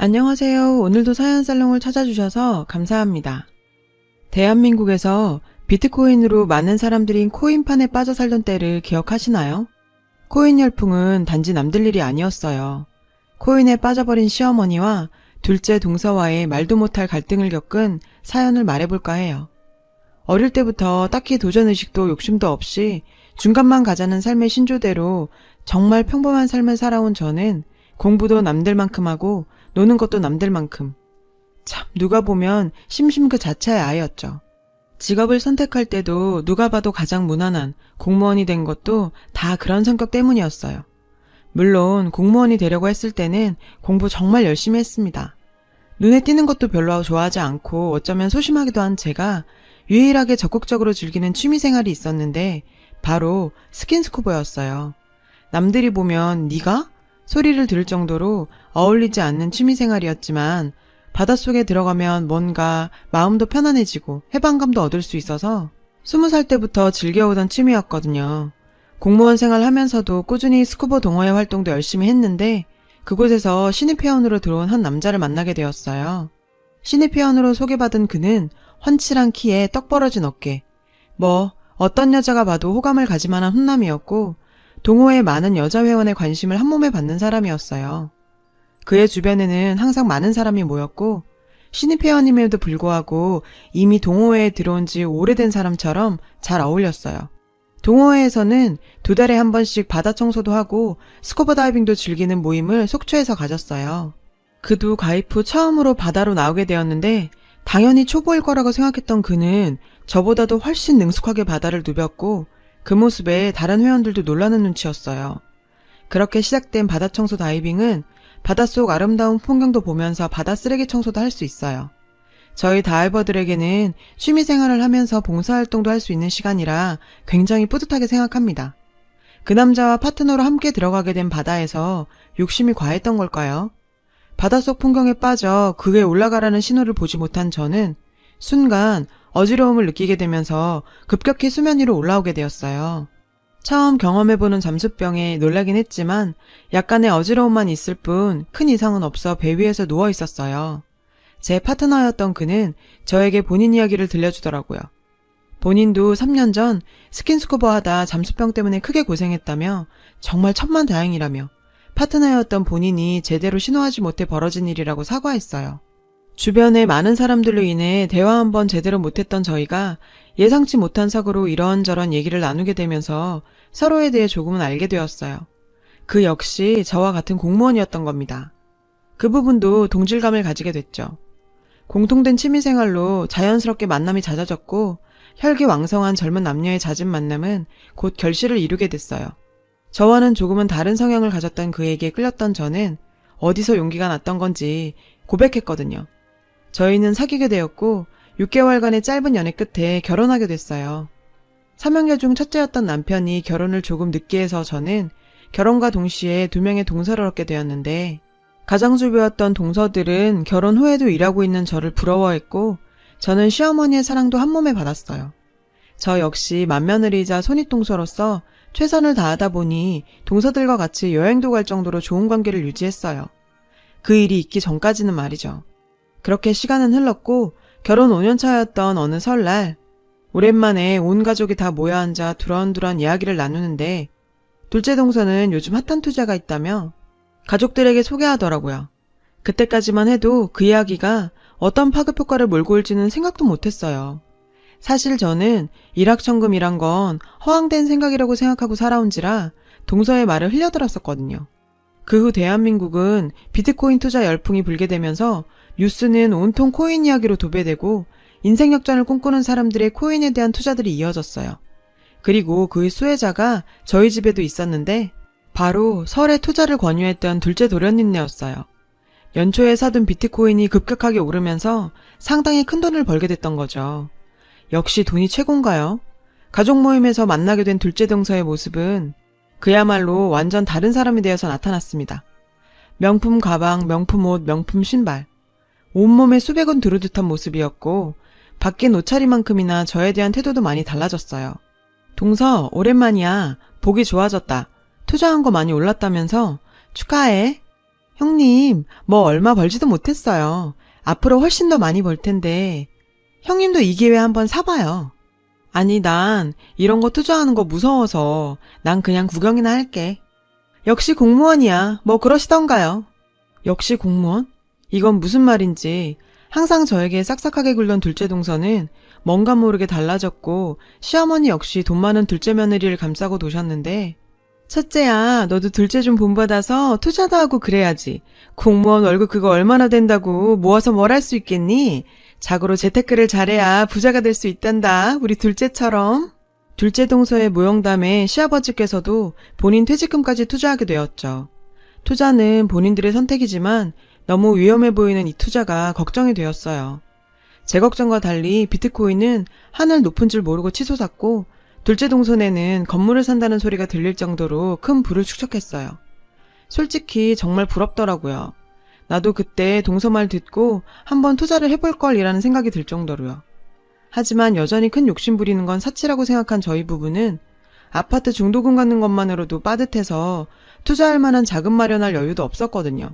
안녕하세요. 오늘도 사연살롱을 찾아주셔서 감사합니다. 대한민국에서 비트코인으로 많은 사람들이 코인판에 빠져 살던 때를 기억하시나요? 코인 열풍은 단지 남들 일이 아니었어요. 코인에 빠져버린 시어머니와 둘째 동서와의 말도 못할 갈등을 겪은 사연을 말해볼까 해요. 어릴 때부터 딱히 도전의식도 욕심도 없이 중간만 가자는 삶의 신조대로 정말 평범한 삶을 살아온 저는 공부도 남들만큼 하고 노는 것도 남들만큼. 참 누가 보면 심심 그 자체의 아이였죠. 직업을 선택할 때도 누가 봐도 가장 무난한 공무원이 된 것도 다 그런 성격 때문이었어요. 물론 공무원이 되려고 했을 때는 공부 정말 열심히 했습니다. 눈에 띄는 것도 별로 좋아하지 않고 어쩌면 소심하기도 한 제가 유일하게 적극적으로 즐기는 취미생활이 있었는데 바로 스킨스쿠버였어요. 남들이 보면 네가? 소리를 들을 정도로 어울리지 않는 취미생활이었지만 바닷속에 들어가면 뭔가 마음도 편안해지고 해방감도 얻을 수 있어서 20살 때부터 즐겨오던 취미였거든요. 공무원 생활하면서도 꾸준히 스쿠버 동호회 활동도 열심히 했는데 그곳에서 신입회원으로 들어온 한 남자를 만나게 되었어요. 신입회원으로 소개받은 그는 훤칠한 키에 떡 벌어진 어깨, 어떤 여자가 봐도 호감을 가지만한 훈남이었고 동호회의 많은 여자 회원의 관심을 한몸에 받는 사람이었어요. 그의 주변에는 항상 많은 사람이 모였고 신입 회원임에도 불구하고 이미 동호회에 들어온 지 오래된 사람처럼 잘 어울렸어요. 동호회에서는 2달에 한 번씩 바다 청소도 하고 스쿠버 다이빙도 즐기는 모임을 속초에서 가졌어요. 그도 가입 후 처음으로 바다로 나오게 되었는데 당연히 초보일 거라고 생각했던 그는 저보다도 훨씬 능숙하게 바다를 누볐고 그 모습에 다른 회원들도 놀라는 눈치였어요. 그렇게 시작된 바다 청소 다이빙은 바닷속 아름다운 풍경도 보면서 바다 쓰레기 청소도 할 수 있어요. 저희 다이버들에게는 취미생활을 하면서 봉사활동도 할 수 있는 시간이라 굉장히 뿌듯하게 생각합니다. 그 남자와 파트너로 함께 들어가게 된 바다에서 욕심이 과했던 걸까요? 바닷속 풍경에 빠져 그에 올라가라는 신호를 보지 못한 저는 순간 어지러움을 느끼게 되면서 급격히 수면 위로 올라오게 되었어요. 처음 경험해보는 잠수병에 놀라긴 했지만 약간의 어지러움만 있을 뿐 큰 이상은 없어 배 위에서 누워 있었어요. 제 파트너였던 그는 저에게 본인 이야기를 들려주더라고요. 본인도 3년 전 스킨스쿠버 하다 잠수병 때문에 크게 고생했다며 정말 천만다행이라며 파트너였던 본인이 제대로 신호하지 못해 벌어진 일이라고 사과했어요. 주변에 많은 사람들로 인해 대화 한번 제대로 못했던 저희가 예상치 못한 사고로 이런저런 얘기를 나누게 되면서 서로에 대해 조금은 알게 되었어요. 그 역시 저와 같은 공무원이었던 겁니다. 그 부분도 동질감을 가지게 됐죠. 공통된 취미생활로 자연스럽게 만남이 잦아졌고 혈기왕성한 젊은 남녀의 잦은 만남은 곧 결실을 이루게 됐어요. 저와는 조금은 다른 성향을 가졌던 그에게 끌렸던 저는 어디서 용기가 났던 건지 고백했거든요. 저희는 사귀게 되었고 6개월간의 짧은 연애 끝에 결혼하게 됐어요. 3형제 중 첫째였던 남편이 결혼을 조금 늦게 해서 저는 결혼과 동시에 2명의 동서를 얻게 되었는데 가장주부였던 동서들은 결혼 후에도 일하고 있는 저를 부러워했고 저는 시어머니의 사랑도 한몸에 받았어요. 저 역시 맏며느리이자 손윗동서로서 최선을 다하다 보니 동서들과 같이 여행도 갈 정도로 좋은 관계를 유지했어요. 그 일이 있기 전까지는 말이죠. 그렇게 시간은 흘렀고 결혼 5년차였던 어느 설날 오랜만에 온 가족이 다 모여앉아 두런두런 이야기를 나누는데 둘째 동서는 요즘 핫한 투자가 있다며 가족들에게 소개하더라고요. 그때까지만 해도 그 이야기가 어떤 파급 효과를 몰고 올지는 생각도 못했어요. 사실 저는 일확천금이란 건 허황된 생각이라고 생각하고 살아온지라 동서의 말을 흘려들었었거든요. 그 후 대한민국은 비트코인 투자 열풍이 불게 되면서 뉴스는 온통 코인 이야기로 도배되고 인생 역전을 꿈꾸는 사람들의 코인에 대한 투자들이 이어졌어요. 그리고 그의 수혜자가 저희 집에도 있었는데 바로 설에 투자를 권유했던 둘째 도련님네였어요. 연초에 사둔 비트코인이 급격하게 오르면서 상당히 큰 돈을 벌게 됐던 거죠. 역시 돈이 최고인가요? 가족 모임에서 만나게 된 둘째 동서의 모습은 그야말로 완전 다른 사람이 되어서 나타났습니다. 명품 가방, 명품 옷, 명품 신발. 온몸에 수백원 두르듯한 모습이었고 바뀐 옷차림만큼이나 저에 대한 태도도 많이 달라졌어요. 동서, 오랜만이야. 보기 좋아졌다. 투자한 거 많이 올랐다면서? 축하해. 형님, 뭐 얼마 벌지도 못했어요. 앞으로 훨씬 더 많이 벌 텐데. 형님도 이 기회에 한번 사봐요. 아니, 난 이런 거 투자하는 거 무서워서 난 그냥 구경이나 할게. 역시 공무원이야. 뭐 그러시던가요. 역시 공무원? 이건 무슨 말인지 항상 저에게 싹싹하게 굴던 둘째 동서는 뭔가 모르게 달라졌고 시어머니 역시 돈 많은 둘째 며느리를 감싸고 도셨는데 첫째야, 너도 둘째 좀 본받아서 투자도 하고 그래야지. 공무원 월급 그거 얼마나 된다고 모아서 뭘 할 수 있겠니? 자고로 재테크를 잘해야 부자가 될 수 있단다. 우리 둘째처럼. 둘째 동서의 모욕담에 시아버지께서도 본인 퇴직금까지 투자하게 되었죠. 투자는 본인들의 선택이지만 너무 위험해 보이는 이 투자가 걱정이 되었어요. 제 걱정과 달리 비트코인은 하늘 높은 줄 모르고 치솟았고 둘째 동선에는 건물을 산다는 소리가 들릴 정도로 큰 부를 축적했어요. 솔직히 정말 부럽더라고요. 나도 그때 동서 말 듣고 한번 투자를 해볼 걸이라는 생각이 들 정도로요. 하지만 여전히 큰 욕심 부리는 건 사치라고 생각한 저희 부부는 아파트 중도금 갖는 것만으로도 빠듯해서 투자할 만한 자금 마련할 여유도 없었거든요.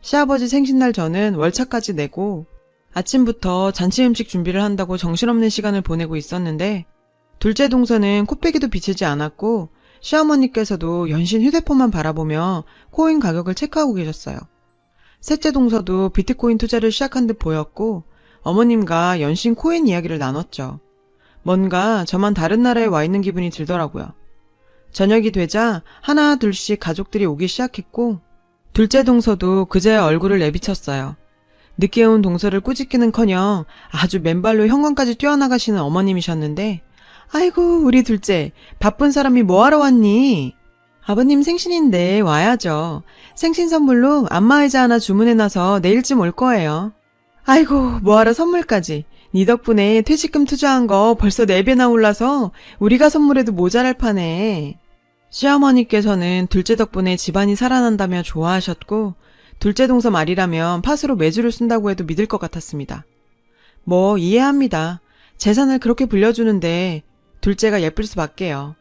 시아버지 생신날 저는 월차까지 내고 아침부터 잔치 음식 준비를 한다고 정신없는 시간을 보내고 있었는데 둘째 동서는 코빼기도 비치지 않았고 시어머니께서도 연신 휴대폰만 바라보며 코인 가격을 체크하고 계셨어요. 셋째 동서도 비트코인 투자를 시작한 듯 보였고 어머님과 연신 코인 이야기를 나눴죠. 뭔가 저만 다른 나라에 와 있는 기분이 들더라고요. 저녁이 되자 하나 둘씩 가족들이 오기 시작했고 둘째 동서도 그제야 얼굴을 내비쳤어요. 늦게 온 동서를 꾸짖기는커녕 아주 맨발로 현관까지 뛰어나가시는 어머님이셨는데 아이고 우리 둘째 바쁜 사람이 뭐하러 왔니? 아버님 생신인데 와야죠. 생신 선물로 안마의자 하나 주문해놔서 내일쯤 올 거예요. 아이고 뭐하러 선물까지. 네 덕분에 퇴직금 투자한 거 벌써 4배나 올라서 우리가 선물해도 모자랄 판에. 시어머니께서는 둘째 덕분에 집안이 살아난다며 좋아하셨고 둘째 동서 말이라면 팥으로 매주를 쓴다고 해도 믿을 것 같았습니다. 뭐 이해합니다. 재산을 그렇게 불려주는데 둘째가 예쁠 수밖에요.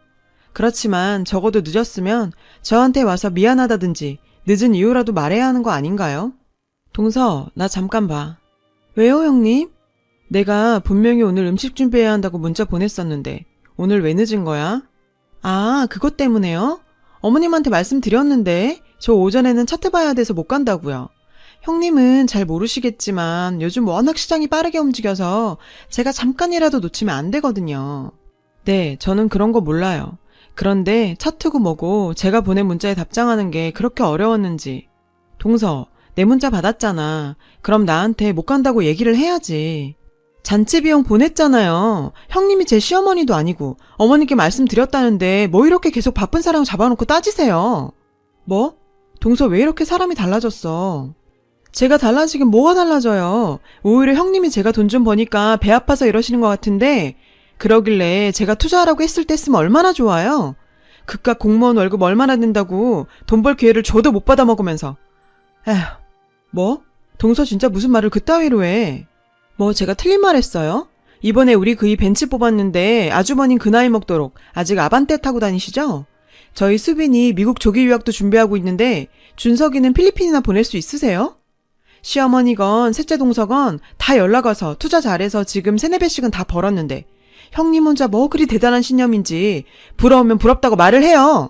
그렇지만 적어도 늦었으면 저한테 와서 미안하다든지 늦은 이유라도 말해야 하는 거 아닌가요? 동서, 나 잠깐 봐. 왜요, 형님? 내가 분명히 오늘 음식 준비해야 한다고 문자 보냈었는데 오늘 왜 늦은 거야? 아, 그것 때문에요? 어머님한테 말씀드렸는데 저 오전에는 차트 봐야 돼서 못 간다고요. 형님은 잘 모르시겠지만 요즘 워낙 시장이 빠르게 움직여서 제가 잠깐이라도 놓치면 안 되거든요. 네, 저는 그런 거 몰라요. 그런데 차트고 뭐고 제가 보낸 문자에 답장하는 게 그렇게 어려웠는지. 동서, 내 문자 받았잖아. 그럼 나한테 못 간다고 얘기를 해야지. 잔치 비용 보냈잖아요. 형님이 제 시어머니도 아니고 어머니께 말씀드렸다는데 뭐 이렇게 계속 바쁜 사람 잡아놓고 따지세요. 뭐? 동서 왜 이렇게 사람이 달라졌어? 제가 달라지긴 뭐가 달라져요. 오히려 형님이 제가 돈 좀 버니까 배 아파서 이러시는 것 같은데 그러길래 제가 투자하라고 했을 때 쓰면 얼마나 좋아요. 그깟 공무원 월급 얼마나 된다고 돈 벌 기회를 줘도 못 받아먹으면서. 에휴, 뭐? 동서 진짜 무슨 말을 그따위로 해. 뭐 제가 틀린 말 했어요? 이번에 우리 그이 벤츠 뽑았는데 아주버님 그 나이 먹도록 아직 아반떼 타고 다니시죠? 저희 수빈이 미국 조기 유학도 준비하고 있는데 준석이는 필리핀이나 보낼 수 있으세요? 시어머니건 셋째 동서건 다 연락 와서 투자 잘해서 지금 3-4배씩은 다 벌었는데 형님 혼자 뭐 그리 대단한 신념인지 부러우면 부럽다고 말을 해요.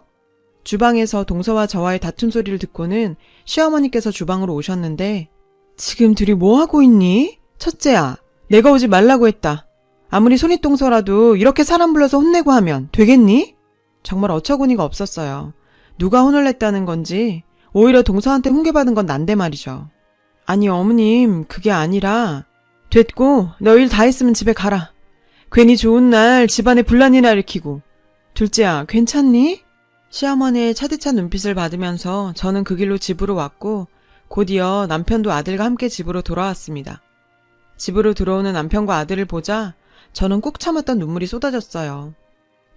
주방에서 동서와 저와의 다툼 소리를 듣고는 시어머니께서 주방으로 오셨는데 지금 둘이 뭐 하고 있니? 첫째야, 내가 오지 말라고 했다. 아무리 손윗동서라도 이렇게 사람 불러서 혼내고 하면 되겠니? 정말 어처구니가 없었어요. 누가 혼을 냈다는 건지 오히려 동서한테 훈계받은 건 난데 말이죠. 아니 어머님 그게 아니라 됐고 너 일 다 했으면 집에 가라. 괜히 좋은 날 집안에 분란이나 일으키고. 둘째야 괜찮니? 시어머니의 차디찬 눈빛을 받으면서 저는 그 길로 집으로 왔고 곧이어 남편도 아들과 함께 집으로 돌아왔습니다. 집으로 들어오는 남편과 아들을 보자 저는 꾹 참았던 눈물이 쏟아졌어요.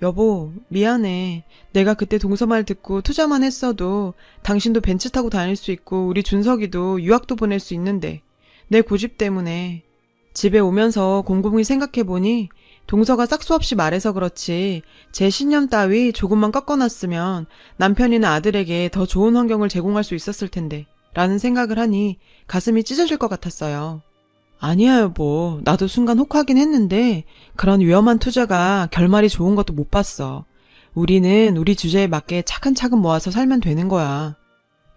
여보, 미안해. 내가 그때 동서 말 듣고 투자만 했어도 당신도 벤츠 타고 다닐 수 있고 우리 준석이도 유학도 보낼 수 있는데 내 고집 때문에. 집에 오면서 곰곰이 생각해보니 동서가 싹수 없이 말해서 그렇지 제 신념 따위 조금만 꺾어놨으면 남편이나 아들에게 더 좋은 환경을 제공할 수 있었을 텐데 라는 생각을 하니 가슴이 찢어질 것 같았어요. 아니야 여보, 나도 순간 혹하긴 했는데 그런 위험한 투자가 결말이 좋은 것도 못 봤어. 우리는 우리 주제에 맞게 차근차근 모아서 살면 되는 거야.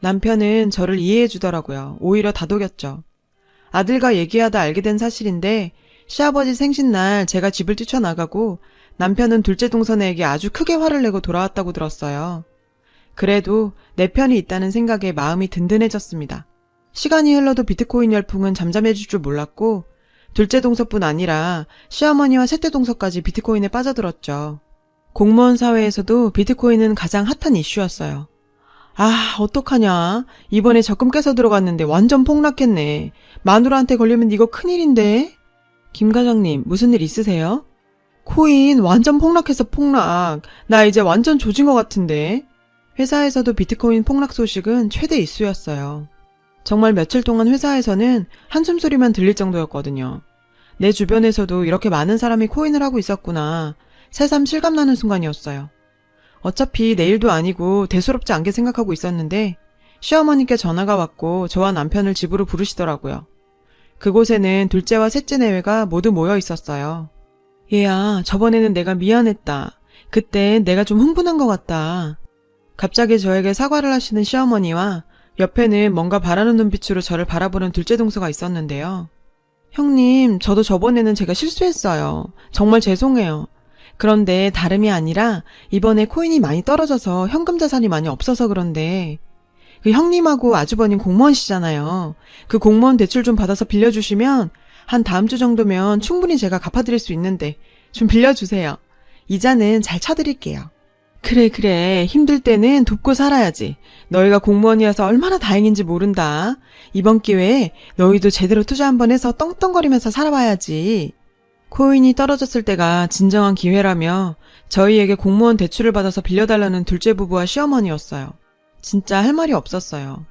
남편은 저를 이해해 주더라고요. 오히려 다독였죠. 아들과 얘기하다 알게 된 사실인데 시아버지 생신날 제가 집을 뛰쳐나가고 남편은 둘째 동서네에게 아주 크게 화를 내고 돌아왔다고 들었어요. 그래도 내 편이 있다는 생각에 마음이 든든해졌습니다. 시간이 흘러도 비트코인 열풍은 잠잠해질 줄 몰랐고 둘째 동서뿐 아니라 시어머니와 셋째 동서까지 비트코인에 빠져들었죠. 공무원 사회에서도 비트코인은 가장 핫한 이슈였어요. 아, 어떡하냐. 이번에 적금 깨서 들어갔는데 완전 폭락했네. 마누라한테 걸리면 이거 큰일인데. 김 과장님, 무슨 일 있으세요? 코인 완전 폭락해서 폭락. 나 이제 완전 조진 것 같은데. 회사에서도 비트코인 폭락 소식은 최대 이슈였어요. 정말 며칠 동안 회사에서는 한숨 소리만 들릴 정도였거든요. 내 주변에서도 이렇게 많은 사람이 코인을 하고 있었구나. 새삼 실감나는 순간이었어요. 어차피 내일도 아니고 대수롭지 않게 생각하고 있었는데 시어머니께 전화가 왔고 저와 남편을 집으로 부르시더라고요. 그곳에는 둘째와 셋째 내외가 모두 모여 있었어요. 얘야, 저번에는 내가 미안했다. 그때 내가 좀 흥분한 것 같다. 갑자기 저에게 사과를 하시는 시어머니와 옆에는 뭔가 바라는 눈빛으로 저를 바라보는 둘째 동서가 있었는데요. 형님, 저도 저번에는 제가 실수했어요. 정말 죄송해요. 그런데 다름이 아니라 이번에 코인이 많이 떨어져서 현금 자산이 많이 없어서 그런데 그 형님하고 아주버님 공무원이시잖아요. 그 공무원 대출 좀 받아서 빌려주시면 한 다음 주 정도면 충분히 제가 갚아드릴 수 있는데 좀 빌려주세요. 이자는 잘 쳐드릴게요. 그래. 힘들 때는 돕고 살아야지. 너희가 공무원이어서 얼마나 다행인지 모른다. 이번 기회에 너희도 제대로 투자 한번 해서 떵떵거리면서 살아봐야지. 코인이 떨어졌을 때가 진정한 기회라며 저희에게 공무원 대출을 받아서 빌려달라는 둘째 부부와 시어머니였어요. 진짜 할 말이 없었어요.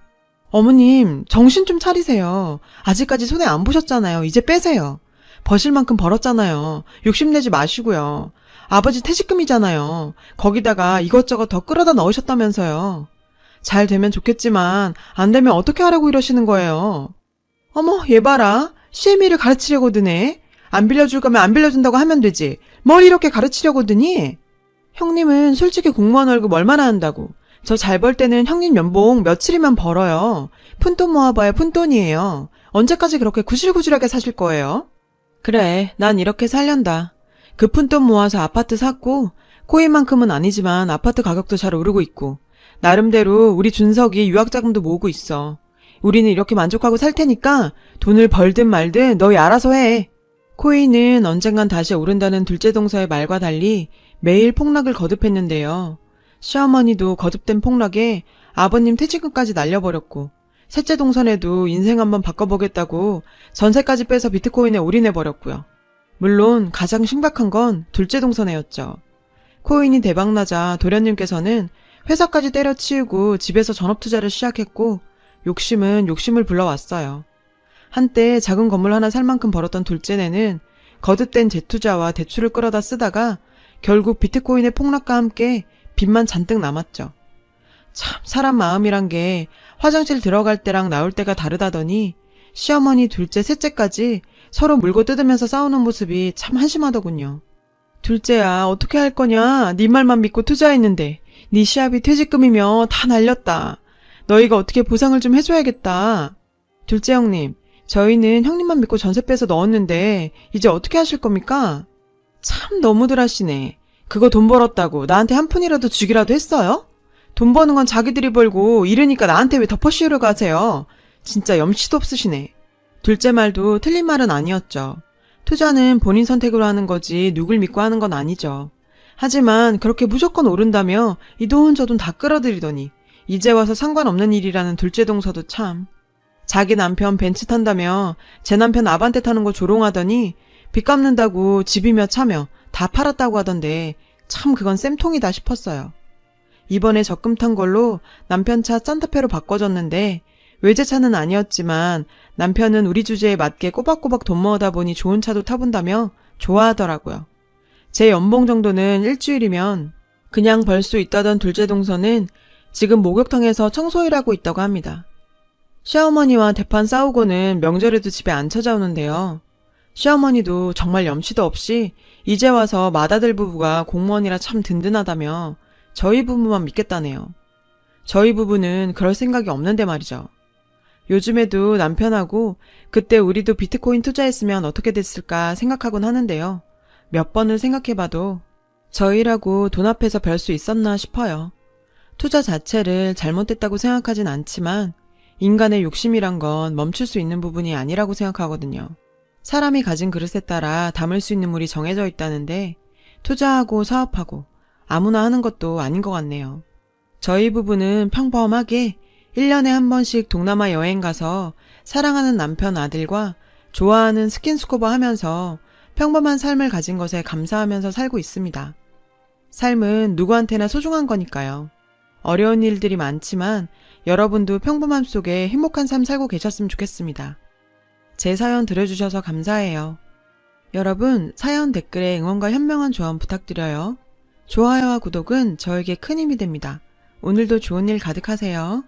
어머님, 정신 좀 차리세요. 아직까지 손해 안 보셨잖아요. 이제 빼세요. 버실 만큼 벌었잖아요. 욕심내지 마시고요. 아버지 퇴직금이잖아요. 거기다가 이것저것 더 끌어다 넣으셨다면서요. 잘 되면 좋겠지만 안 되면 어떻게 하라고 이러시는 거예요. 어머, 얘 봐라. CME를 가르치려고 드네. 안 빌려줄 거면 안 빌려준다고 하면 되지. 뭘 이렇게 가르치려고 드니? 형님은 솔직히 공무원 월급 얼마나 한다고. 저 잘 벌 때는 형님 연봉 며칠이면 벌어요. 푼돈 모아봐야 푼돈이에요. 언제까지 그렇게 구실구실하게 사실 거예요? 그래, 난 이렇게 살련다. 그 푼돈 모아서 아파트 샀고 코인만큼은 아니지만 아파트 가격도 잘 오르고 있고 나름대로 우리 준석이 유학자금도 모으고 있어. 우리는 이렇게 만족하고 살 테니까 돈을 벌든 말든 너희 알아서 해. 코인은 언젠간 다시 오른다는 둘째 동서의 말과 달리 매일 폭락을 거듭했는데요. 시어머니도 거듭된 폭락에 아버님 퇴직금까지 날려버렸고 셋째 동선에도 인생 한번 바꿔보겠다고 전세까지 빼서 비트코인에 올인해버렸고요. 물론 가장 심각한 건 둘째 동선이었죠. 코인이 대박나자 도련님께서는 회사까지 때려치우고 집에서 전업투자를 시작했고 욕심은 욕심을 불러왔어요. 한때 작은 건물 하나 살 만큼 벌었던 둘째네는 거듭된 재투자와 대출을 끌어다 쓰다가 결국 비트코인의 폭락과 함께 빚만 잔뜩 남았죠. 참 사람 마음이란 게 화장실 들어갈 때랑 나올 때가 다르다더니 시어머니 둘째 셋째까지 서로 물고 뜯으면서 싸우는 모습이 참 한심하더군요. 둘째야 어떻게 할 거냐. 네 말만 믿고 투자했는데 네 시합이 퇴직금이며 다 날렸다. 너희가 어떻게 보상을 좀 해줘야겠다. 둘째 형님, 저희는 형님만 믿고 전세 빼서 넣었는데 이제 어떻게 하실 겁니까? 참 너무들 하시네. 그거 돈 벌었다고 나한테 한 푼이라도 주기라도 했어요? 돈 버는 건 자기들이 벌고 이러니까 나한테 왜 덮어씌우려고 하세요? 진짜 염치도 없으시네. 둘째 말도 틀린 말은 아니었죠. 투자는 본인 선택으로 하는 거지 누굴 믿고 하는 건 아니죠. 하지만 그렇게 무조건 오른다며 이 돈 저 돈 다 끌어들이더니 이제 와서 상관없는 일이라는 둘째 동서도 참. 자기 남편 벤츠 탄다며 제 남편 아반떼 타는 거 조롱하더니 빚 갚는다고 집이며 차며 다 팔았다고 하던데 참 그건 쌤통이다 싶었어요. 이번에 적금 탄 걸로 남편 차 산타페로 바꿔줬는데 외제차는 아니었지만 남편은 우리 주제에 맞게 꼬박꼬박 돈 모으다 보니 좋은 차도 타본다며 좋아하더라고요. 제 연봉 정도는 일주일이면 그냥 벌 수 있다던 둘째 동서는 지금 목욕탕에서 청소일하고 있다고 합니다. 시어머니와 대판 싸우고는 명절에도 집에 안 찾아오는데요. 시어머니도 정말 염치도 없이 이제 와서 맏아들 부부가 공무원이라 참 든든하다며 저희 부부만 믿겠다네요. 저희 부부는 그럴 생각이 없는데 말이죠. 요즘에도 남편하고 그때 우리도 비트코인 투자했으면 어떻게 됐을까 생각하곤 하는데요. 몇 번을 생각해봐도 저희라고 돈 앞에서 별 수 있었나 싶어요. 투자 자체를 잘못됐다고 생각하진 않지만 인간의 욕심이란 건 멈출 수 있는 부분이 아니라고 생각하거든요. 사람이 가진 그릇에 따라 담을 수 있는 물이 정해져 있다는데 투자하고 사업하고 아무나 하는 것도 아닌 것 같네요. 저희 부부는 평범하게 1년에 한 번씩 동남아 여행 가서 사랑하는 남편 아들과 좋아하는 스킨스쿠버 하면서 평범한 삶을 가진 것에 감사하면서 살고 있습니다. 삶은 누구한테나 소중한 거니까요. 어려운 일들이 많지만 여러분도 평범함 속에 행복한 삶 살고 계셨으면 좋겠습니다. 제 사연 들어주셔서 감사해요. 여러분, 사연 댓글에 응원과 현명한 조언 부탁드려요. 좋아요와 구독은 저에게 큰 힘이 됩니다. 오늘도 좋은 일 가득하세요.